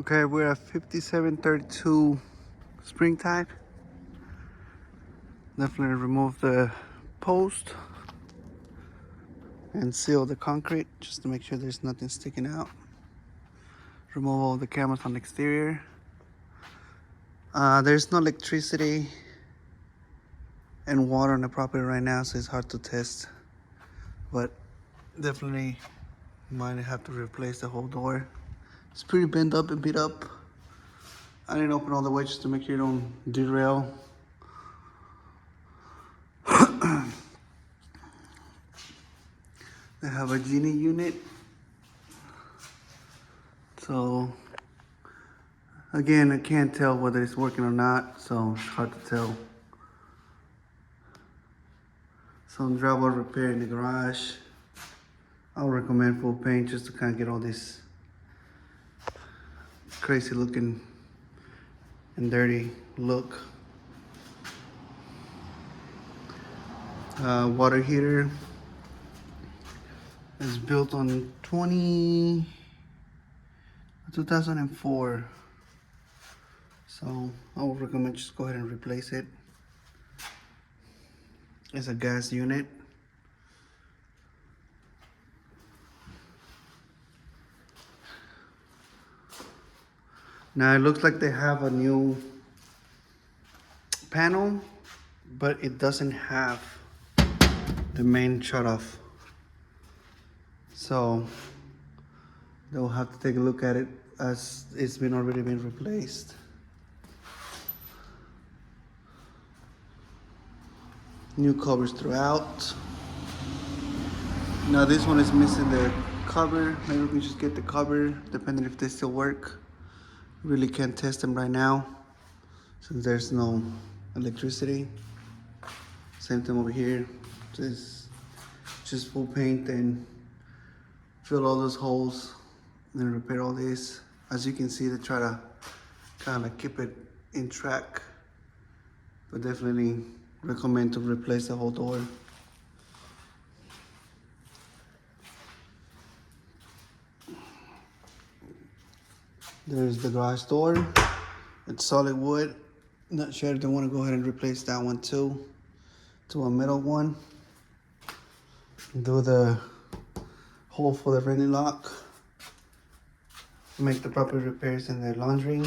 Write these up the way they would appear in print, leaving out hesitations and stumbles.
Okay, we're at 5732 Springtide. Definitely remove the post and seal the concrete just to make sure there's nothing sticking out. Remove all the cameras on the exterior. There's no electricity and water on the property right now, so it's hard to test. But definitely might have to replace the whole door. It's pretty bent up and beat up. I didn't open all the way just to make sure you don't derail. They have a genie unit. So again, I can't tell whether it's working or not, so it's hard to tell. Some drywall repair in the garage. I'll recommend full paint just to kind of get all this crazy looking and dirty look. Water heater is built on 2004. So I would recommend just go ahead and replace it. It's a gas unit. Now it looks like they have a new panel, but it doesn't have the main shutoff. So they'll have to take a look at it as it's already been replaced. New covers throughout. Now this one is missing the cover. Maybe we can just get the cover depending if they still work. Really can't test them right now since there's no electricity. Same thing over here. Just full paint and fill all those holes and repair all this. As you can see, they try to kind of keep it in track, but definitely recommend to replace the whole door. There's the garage door. It's solid wood. Not sure if they want to go ahead and replace that one too to a metal one. Do the hole for the ring lock. Make the proper repairs in the laundry.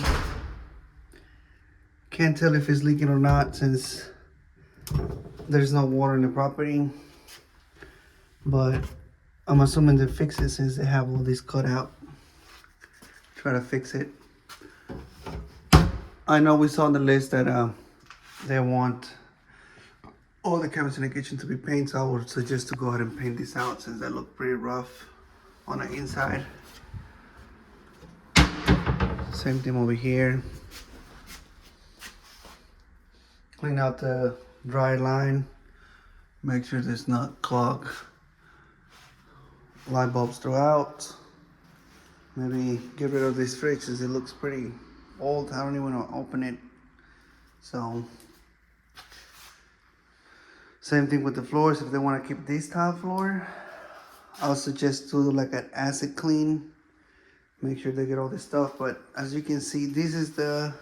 Can't tell if it's leaking or not since there's no water in the property, but I'm assuming they fix it since they have all these cut out. Try to fix it. I know we saw on the list that they want all the cabinets in the kitchen to be painted, so I would suggest to go ahead and paint this out since they look pretty rough on the inside. Same thing over here. Clean out the dry line. Make sure there's not clogged light bulbs throughout. Maybe get rid of this fridge since it looks pretty old. I don't even want to open it. So same thing with the floors. If they want to keep this tile floor, I'll suggest to do like an acid clean. Make sure they get all this stuff. But as you can see, this is the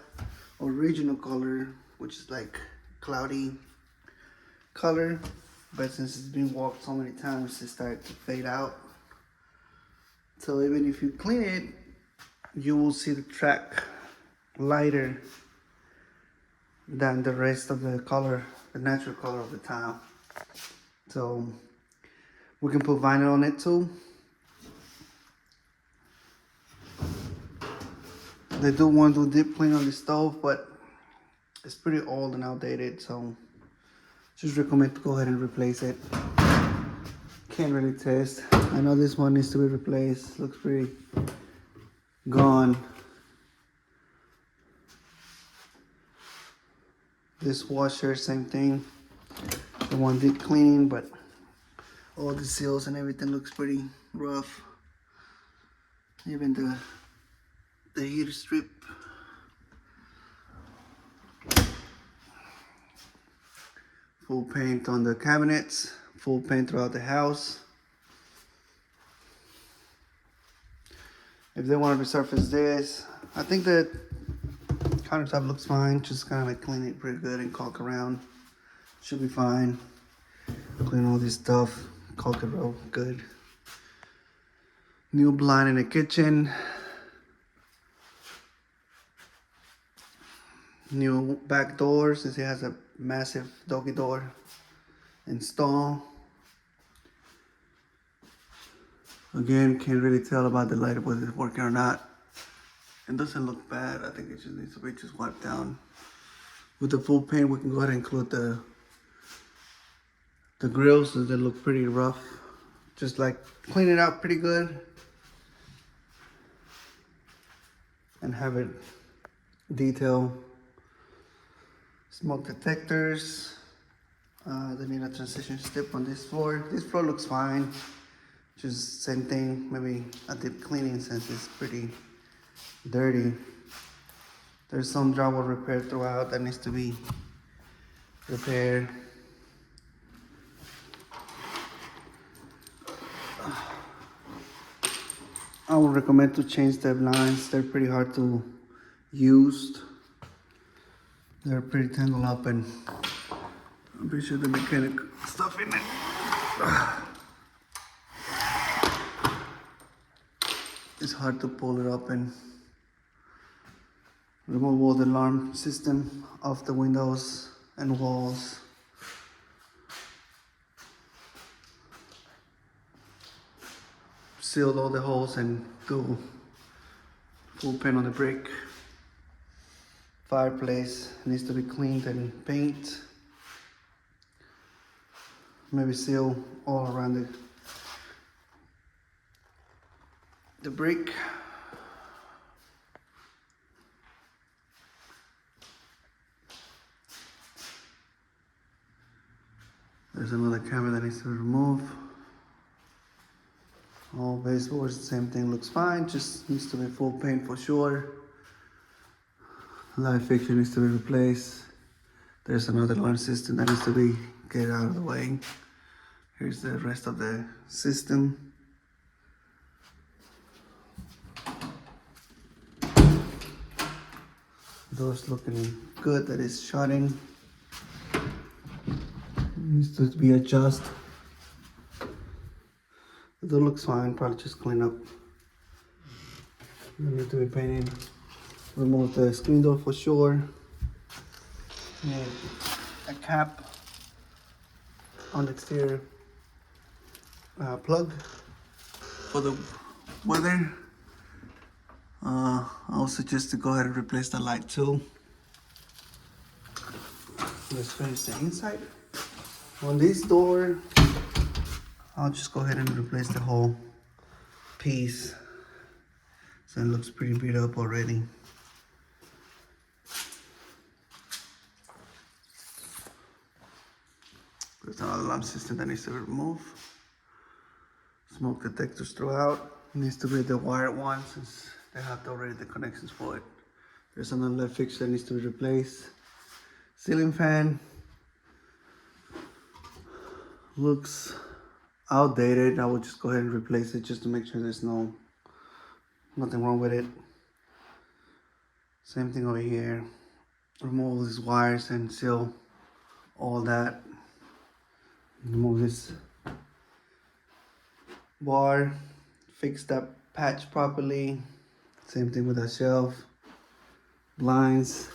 original color, which is like cloudy color. But since it's been walked so many times, it started to fade out. So even if you clean it, you will see the track lighter than the rest of the color, the natural color of the tile. So we can put vinyl on it too. They do want to do deep clean on the stove, but it's pretty old and outdated, so just recommend to go ahead and replace it. Can't really test. I know this one needs to be replaced. Looks pretty gone. This washer, same thing. The one deep cleaning, but all the seals and everything looks pretty rough. Even the heater strip. Full paint on the cabinets. Full paint throughout the house. If they want to resurface this, I think that countertop looks fine. Just kind of like clean it pretty good and caulk around. Should be fine. Clean all this stuff. Caulk it real good. New blind in the kitchen. New back door since it has a massive doggy door. Install. Again, can't really tell about the light whether it's working or not. It doesn't look bad. I think it just needs to be just wiped down. With the full paint, we can go ahead and include the grills since they look pretty rough. Just like clean it out pretty good and have it detail. Smoke detectors. They need a transition strip on this floor. This floor looks fine. Just same thing, maybe a deep cleaning since it's pretty dirty. There's some drywall repair throughout that needs to be repaired. I would recommend to change the blinds. They're pretty hard to use. They're pretty tangled up and I'm pretty sure the mechanic stuff in it. It's hard to pull it up and remove all the alarm system off the windows and walls. Seal all the holes and do full paint on the brick. Fireplace needs to be cleaned and paint. Maybe seal all around the brick. There's another camera that needs to be removed. All baseboards, the same thing, looks fine. Just needs to be full paint for sure. Light fixture needs to be replaced. There's another alarm system that needs to be get out of the way. Here's the rest of the system. Door's looking good, that is shutting. Needs to be adjusted. The door looks fine, probably just clean up. Need to be painted. Remove the screen door for sure. Need a cap on the exterior plug for the weather. I would suggest to go ahead and replace the light too. Let's finish the inside. On this door, I'll just go ahead and replace the whole piece. So it looks pretty beat up already. There's another alarm system that needs to be removed. Smoke detectors throughout. Needs to be the wired one since they have already the connections for it. There's another light fixture that needs to be replaced. Ceiling fan looks outdated. I would just go ahead and replace it just to make sure there's nothing wrong with it. Same thing over here. Remove all these wires and seal all that. Remove this bar. Fix that patch properly. Same thing with that shelf. Blinds.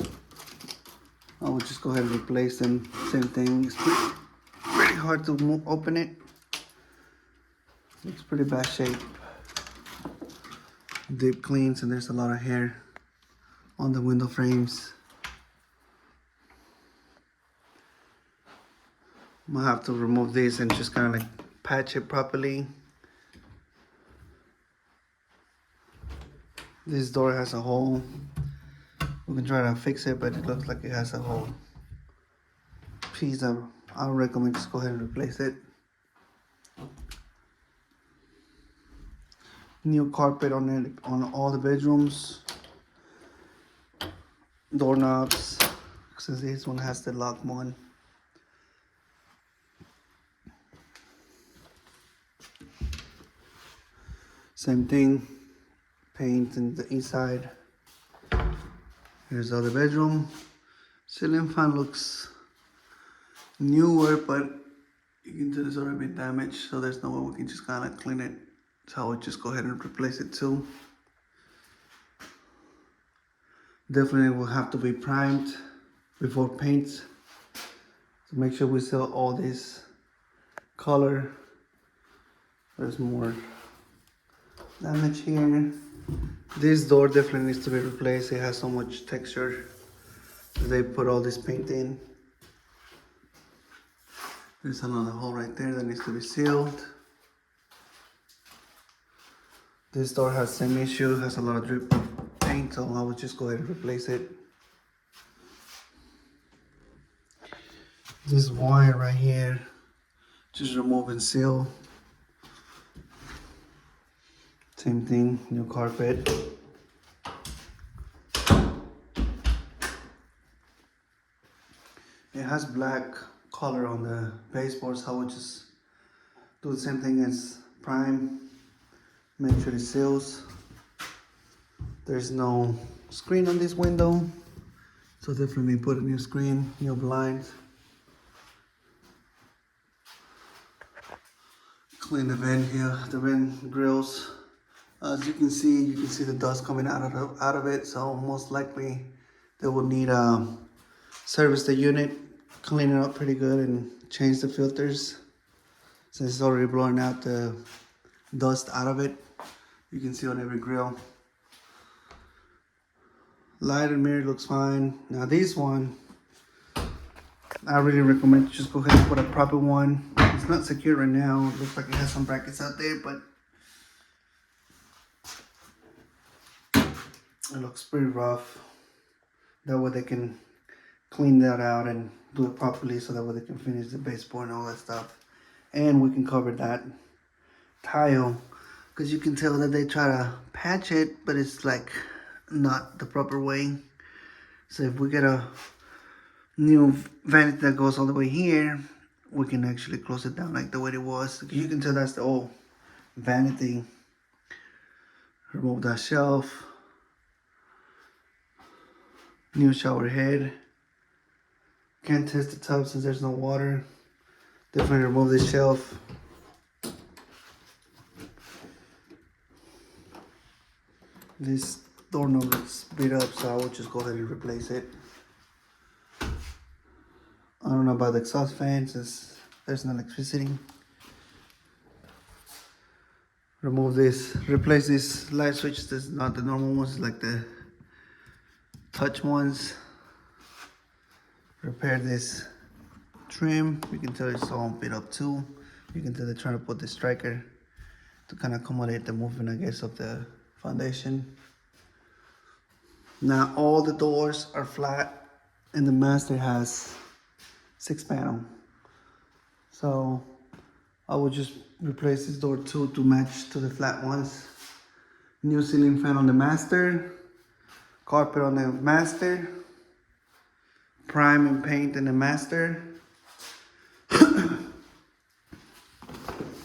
I will just go ahead and replace them. Same thing. It's pretty hard to open it. Looks pretty bad shape. Deep cleans and there's a lot of hair on the window frames. I'm gonna have to remove this and just kind of like patch it properly. This door has a hole. We can try to fix it, but it looks like it has a whole piece. I would recommend just go ahead and replace it. New carpet on it, on all the bedrooms. Doorknobs, since this one has the lock one. Same thing, paint in the inside. Here's the other bedroom. Ceiling fan looks newer, but you can tell it's already been damaged, so there's no way we can just kind of clean it. So I would just go ahead and replace it too. Definitely will have to be primed before paint to make sure we seal all this color. There's more damage here. This door definitely needs to be replaced. It has so much texture. They put all this paint in. There's another hole right there that needs to be sealed. This door has same issue, has a lot of drip of paint, so I would just go ahead and replace it. This wire right here, just remove and seal. Same thing, new carpet. It has black color on the baseboards, so I would just do the same thing as prime. Make sure it seals. There's no screen on this window, so definitely put a new screen, new blinds. Clean the vent here, the vent grills. As you can see the dust coming out of it. So most likely they will need service the unit, clean it up pretty good, and change the filters. Since it's already blowing out the dust out of it, you can see on every grill. Light and mirror looks fine. Now this one, I really recommend you just go ahead and put a proper one. It's not secure right now. It looks like it has some brackets out there, but it looks pretty rough. That way they can clean that out and do it properly, so that way they can finish the baseboard and all that stuff. And we can cover that tile, because you can tell that they try to patch it, but it's like not the proper way. So if we get a new vanity that goes all the way here, we can actually close it down like the way it was. You can tell that's the old vanity. Remove that shelf. New shower head. Can't test the tub since there's no water. Definitely remove this shelf. This doorknob looks beat up, so I will just go ahead and replace it. I don't know about the exhaust fan since there's no electricity. Remove this, replace this light switch. This is not the normal ones, like the touch ones. Repair this trim. You can tell it's all beat up too. You can tell they're trying to put the striker to kind of accommodate the movement, I guess, of the foundation. Now all the doors are flat, and the master has 6 panel. So I will just replace this door too to match to the flat ones. New ceiling fan on the master, carpet on the master, prime and paint in the master.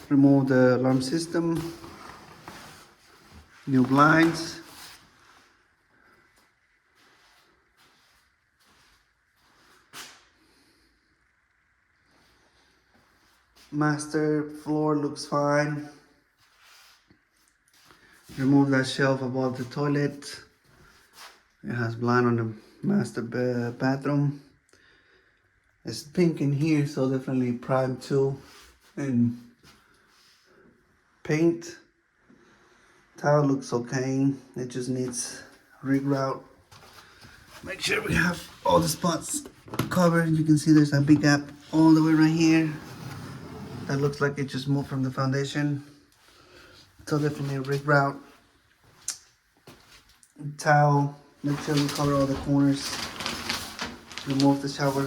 Remove the alarm system, new blinds. Master floor looks fine. Remove that shelf above the toilet. It has blind on the master bathroom. It's pink in here, so definitely prime too. And paint. Tile looks okay. It just needs regrout. Make sure we have all the spots covered. You can see there's a big gap all the way right here. That looks like it just moved from the foundation. So definitely regrout. Towel. Make sure we cover all the corners. Remove the shower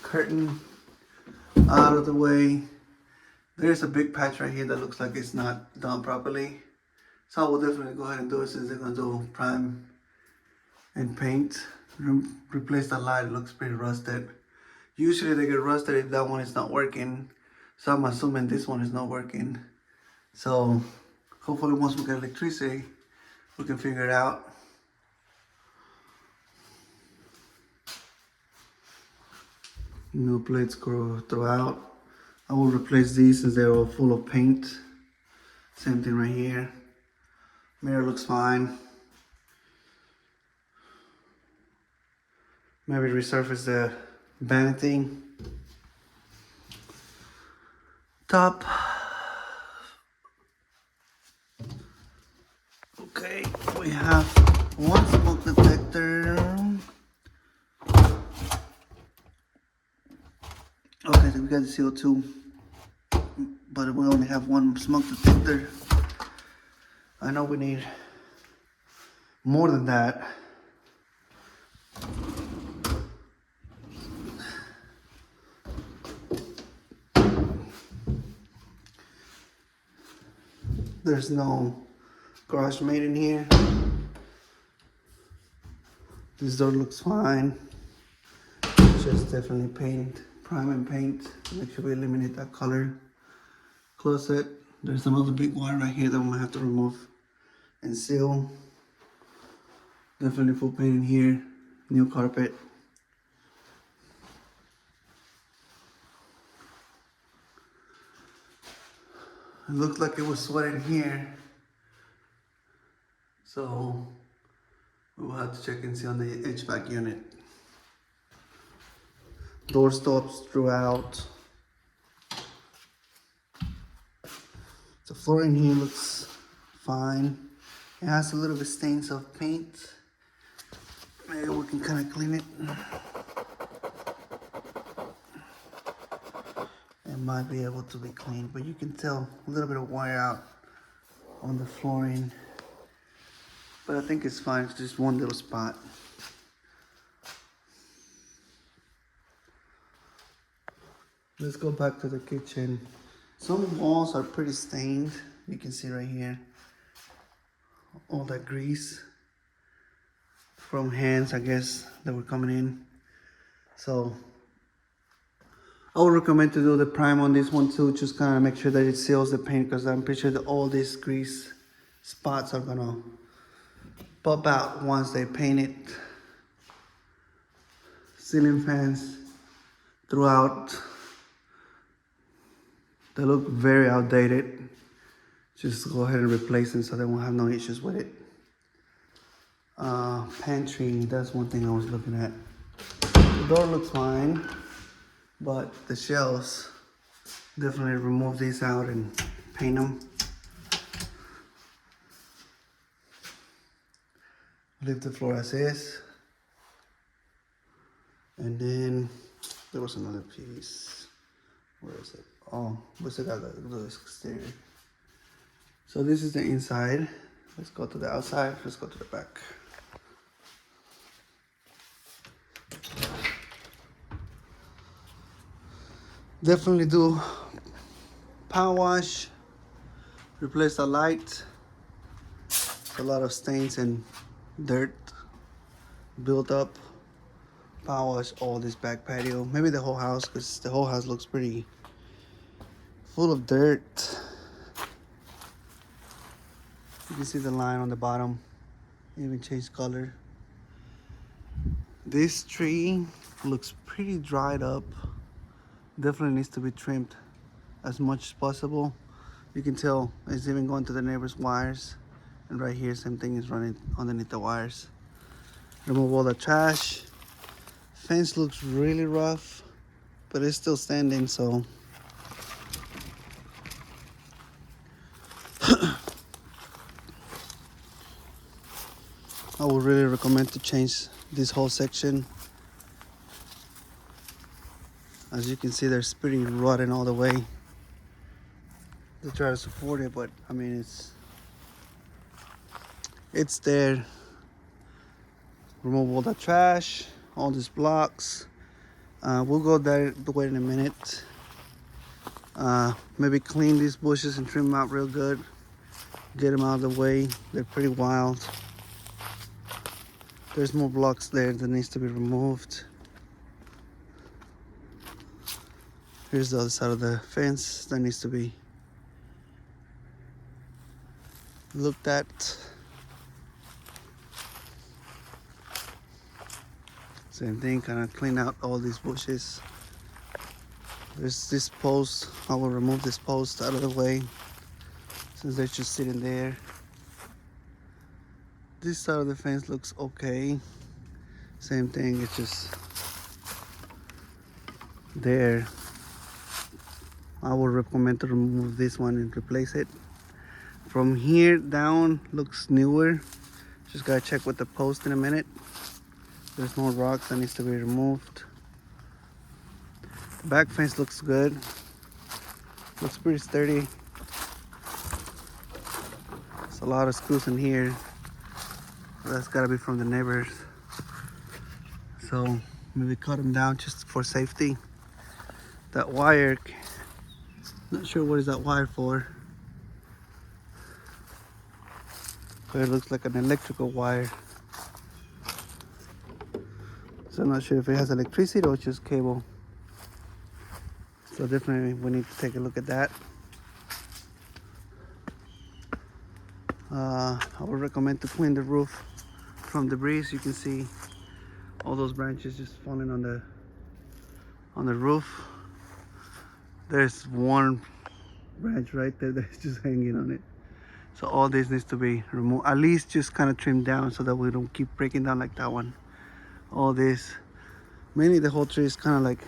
curtain out of the way. There's a big patch right here that looks like it's not done properly. So I will definitely go ahead and do it since they're going to do prime and paint. Replace the light. It looks pretty rusted. Usually they get rusted if that one is not working. So I'm assuming this one is not working. So hopefully once we get electricity, we can figure it out. New plates go throughout. I will replace these since they're all full of paint. Same thing right here. Mirror looks fine. Maybe resurface the vanity. Top. Okay, we have one smoke detector. Okay, so we got the CO2, but we only have one smoke detector. I know we need more than that. There's no garage made in here. This door looks fine. Just definitely paint, prime and paint. Make sure we eliminate that color. Closet. There's another big wire right here that I'm gonna have to remove and seal. Definitely full paint in here. New carpet. It looked like it was sweating here. So we'll have to check and see on the HVAC unit. Door stops throughout. The floor in here looks fine. It has a little bit stains of paint. Maybe we can kind of clean it. It might be able to be cleaned, but you can tell a little bit of wear out on the flooring. But I think it's fine, it's just one little spot. Let's go back to the kitchen. Some walls are pretty stained. You can see right here. All that grease from hands, I guess, that were coming in. So I would recommend to do the prime on this one too. Just kind of make sure that it seals the paint, because I'm pretty sure that all these grease spots are gonna pop out once they paint it. Ceiling fans throughout. They look very outdated. Just go ahead and replace them so they won't have no issues with it. Pantry, that's one thing I was looking at. The door looks fine, but the shelves, definitely remove these out and paint them. Leave the floor as is. And then there was another piece. Where is it? Oh, we still got the exterior. So this is the inside. Let's go to the outside. Let's go to the back. Definitely do power wash. Replace the light. A lot of stains and dirt built up. Power wash all this back patio. Maybe the whole house, because the whole house looks pretty full of dirt. You can see the line on the bottom. Even changed color. This tree looks pretty dried up. Definitely needs to be trimmed as much as possible. You can tell it's even going to the neighbor's wires. And right here, same thing is running underneath the wires. Remove all the trash. Fence looks really rough, but it's still standing, so. I would really recommend to change this whole section. As you can see, there's pretty rotten all the way. They try to support it, but I mean, it's there. Remove all the trash, all these blocks. We'll go there in a minute. Maybe clean these bushes and trim them out real good. Get them out of the way. They're pretty wild. There's more blocks there that needs to be removed. Here's the other side of the fence that needs to be looked at. Same thing, kind of clean out all these bushes. There's this post. I will remove this post out of the way since they're just sitting there. This side of the fence looks okay. Same thing, it's just there. I would recommend to remove this one and replace it. From here down looks newer. Just gotta check with the post in a minute. There's more rocks that needs to be removed. The back fence looks good. Looks pretty sturdy. There's a lot of screws in here. That's gotta be from the neighbors. So maybe cut them down just for safety. That wire, not sure what is that wire for. But it looks like an electrical wire. So I'm not sure if it has electricity or just cable. So definitely we need to take a look at that. I would recommend to clean the roof from debris. You can see all those branches just falling on the roof. There's one branch right there that's just hanging on it. So all this needs to be removed, at least just kind of trimmed down so that we don't keep breaking down like that one. All this, mainly the whole tree is kind of like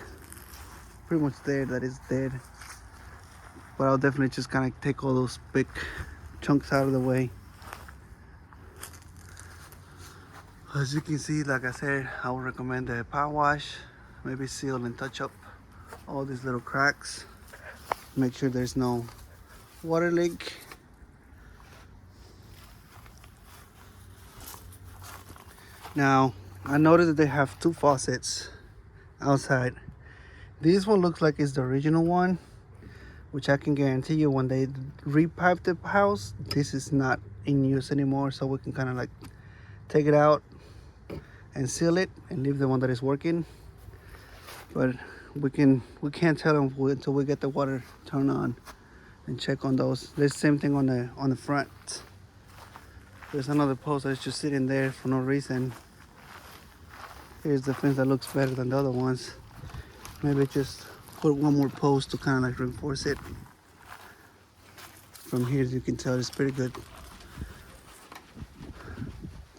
pretty much there, that is dead. But I'll definitely just kind of take all those big chunks out of the way. As you can see, like I said, I would recommend a power wash, maybe seal and touch up all these little cracks. Make sure there's no water leak. Now, I noticed that they have two faucets outside. This one looks like it's the original one, which I can guarantee you when they repipe the house, this is not in use anymore. So we can kind of like take it out and seal it and leave the one that is working. But we can't tell them until we get the water turned on and check on those. There's the same thing on the front. There's another post that's just sitting there for no reason. Here's the fence that looks better than the other ones. Maybe just put one more post to kind of like reinforce it. From here, as you can tell, it's pretty good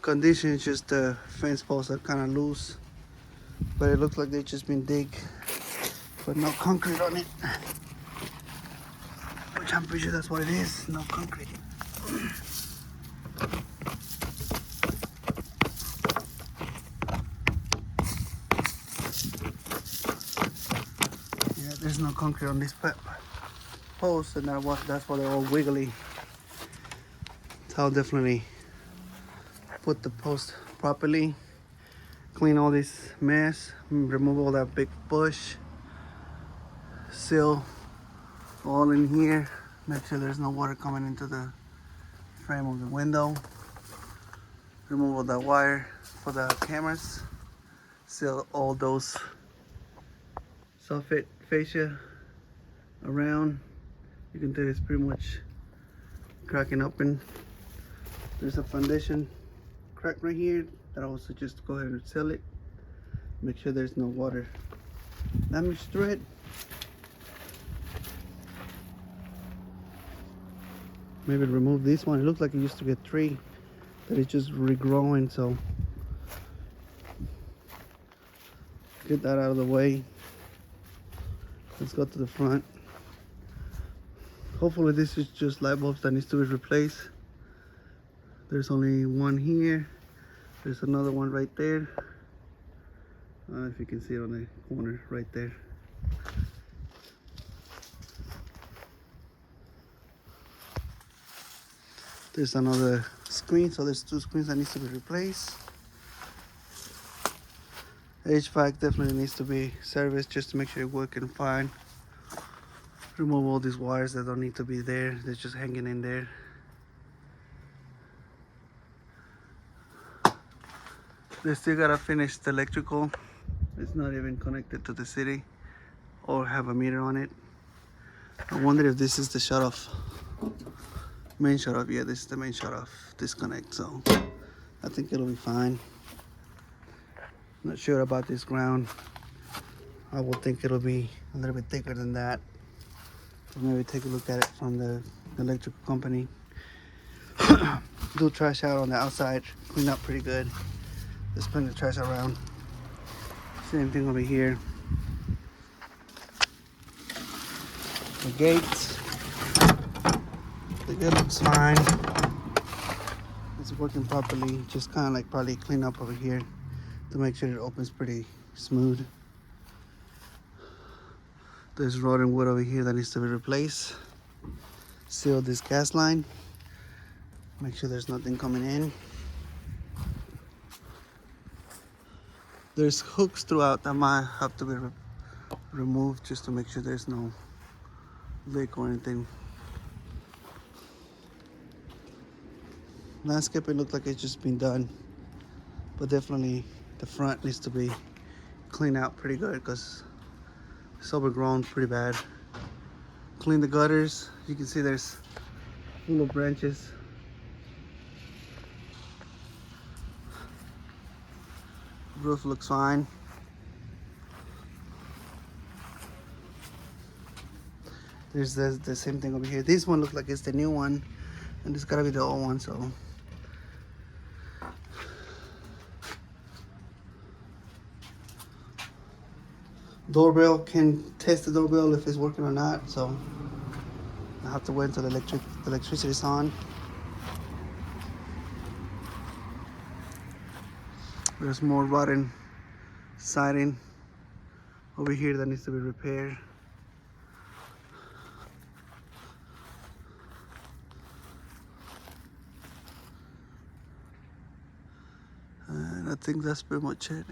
condition. It's just the fence posts are kind of loose, but it looks like they've just been digged, but no concrete on it. Which I'm pretty sure that's what it is, no concrete. Yeah, there's no concrete on this post, and that's why they're all wiggly. So I'll definitely put the post properly, clean all this mess, remove all that big bush, seal all in here, make sure there's no water coming into the frame of the window, remove all that wire for the cameras, seal all those soffit fascia around. You can tell it's pretty much cracking open. There's a foundation crack right here that I would suggest go ahead and seal it. Make sure there's no water damage through it. Maybe remove this one. It looks like it used to be a tree that is just regrowing, so get that out of the way. Let's go to the front. Hopefully this is just light bulbs that needs to be replaced. There's only one here. There's another one right there. If you can see it on the corner right there. There's another screen, so there's two screens that needs to be replaced. HVAC definitely needs to be serviced just to make sure it's working fine. Remove all these wires that don't need to be there. They're just hanging in there. They still gotta finish the electrical. It's not even connected to the city or have a meter on it. I wonder if this is the shut off. Main shut off. Yeah, this is the main shut off disconnect, so I think it'll be fine. Not sure about this ground. I would think it'll be a little bit thicker than that. So maybe take a look at it from the electrical company. Do trash out on the outside, clean up pretty good. There's plenty of trash around. Same thing over here. The gates, the gate looks fine. It's working properly. Just kind of like probably clean up over here to make sure it opens pretty smooth. There's rotten wood over here that needs to be replaced. Seal this gas line. Make sure there's nothing coming in. There's hooks throughout that might have to be removed just to make sure there's no leak or anything. Landscaping looks like it's just been done, but definitely the front needs to be cleaned out pretty good because it's overgrown pretty bad. Clean the gutters. You can see there's full of branches. Roof looks fine. There's the same thing over here. This one looks like it's the new one, and this gotta be the old one. So doorbell, can test the doorbell if it's working or not. So I have to wait until the electricity is on. There's more rotten siding over here that needs to be repaired. And I think that's pretty much it.